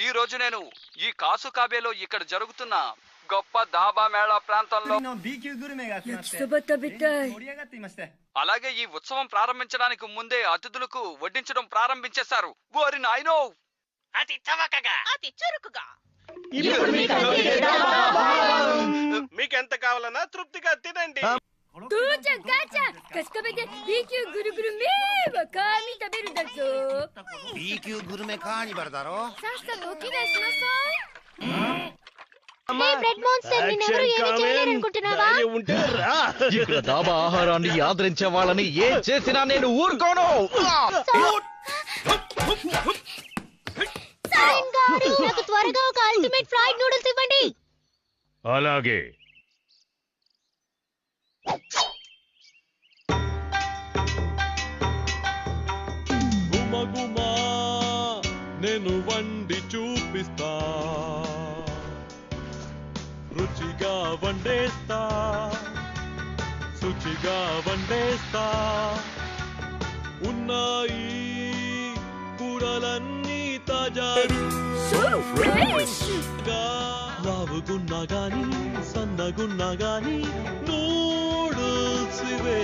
ఈ రోజు నేను ఈ కాసుకాబేలో ఇక్కడ జరుగుతున్న గొప్ప దాబా మేళా ప్రాంతంలో అలాగే ఈ ఉత్సవం ప్రారంభించడానికి ముందే అతిథులకు వడ్డించడం ప్రారంభించేశారు. ఓరి నాయనో, అతి చవకగా, అతి చురుకుగా. మీకెంత కావాలన్నా తృప్తిగా తినండి. ఇక్కడ దాబా ఆహారాన్ని ఆదరించే వాళ్ళని ఏం చేసినా నేను ఊరుకోను. నాకు త్వరగా ఒక అల్టిమేట్ ఫ్రైడ్ నూడిల్స్ ఇవ్వండి. అలాగే. గుమగుమా నేను వండి చూపిస్తా, రుచిగా వండేస్తా, శుచిగా వండేస్తా. ఉన్నాయి కూరలన్నీ తాజారు, లావుగున్నా గాని సన్నగున్నా గాని నూడిల్స్ ఇవే.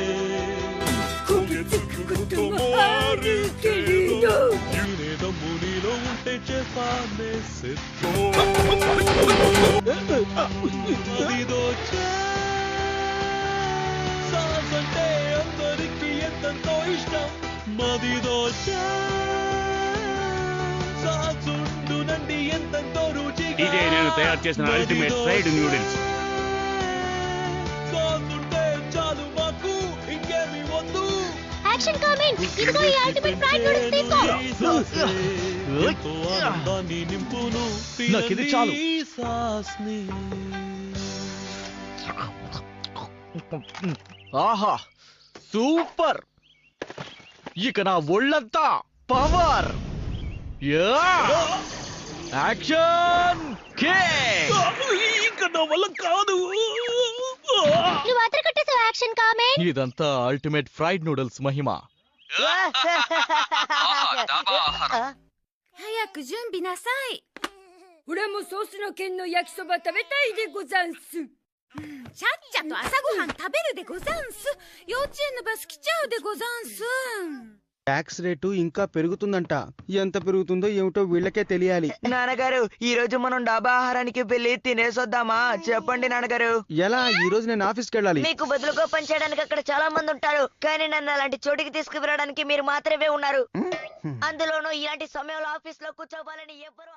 తినేదమ్ము నీలో ఉంటే చేస్తానే సెట్టో. అదిదో సాస్ అంటే అందరికి ఎంతో ఇష్టం. మదిదో సాస్ ఉండునండి ఎంతో రుచిగా. ఇదే నేను తయారు చేసిన అల్టిమేట్ ఫ్రైడ్ నూడిల్స్. సాస్ ఉంటే చాలు మాకు, ఇంకేమి వద్దు. యాక్షన్ కామెంట్, ఇదిగో ఈ అల్టిమేట్ ఫ్రైడ్ నూడిల్స్ తీసుకో. ఎంతో ఆనందాన్ని నింపును నాకిది చాలు. ఈ సాస్ని. ఆహా, సూపర్. ఇక నా ఒళ్ళంతా పవర్. Action kick. ఇంకా నా వల్ల కాదు. నువ్వు అతర కట్టేసావు యాక్షన్ కామెంట్. ఇదంతా అల్టిమేట్ ఫ్రైడ్ నూడిల్స్ మహిమ. 早く準備なさい。俺もソースの剣の焼きそば食べたいでござんす。ちゃっちゃと朝ごはん食べるでござんす。幼稚園のバス来ちゃうでござんす。ట్యాక్స్ రేటు ఇంకా పెరుగుతుందంట. ఎంత పెరుగుతుందో ఏమిటో వీళ్ళకే తెలియాలి. నాన్నగారు, ఈ రోజు మనం డాబా ఆహారానికి వెళ్ళి తినేసొద్దామా? చెప్పండి నాన్నగారు. ఎలా? ఈ రోజు నేను ఆఫీస్కి వెళ్ళాలి. మీకు బదులుగా పనిచేయడానికి అక్కడ చాలా మంది ఉంటారు, కానీ నన్ను అలాంటి చోటికి తీసుకువెళ్ళడానికి మీరు మాత్రమే ఉన్నారు. అందులోనూ ఇలాంటి సమయంలో ఆఫీస్ లో కూర్చోవాలని ఎవ్వరూ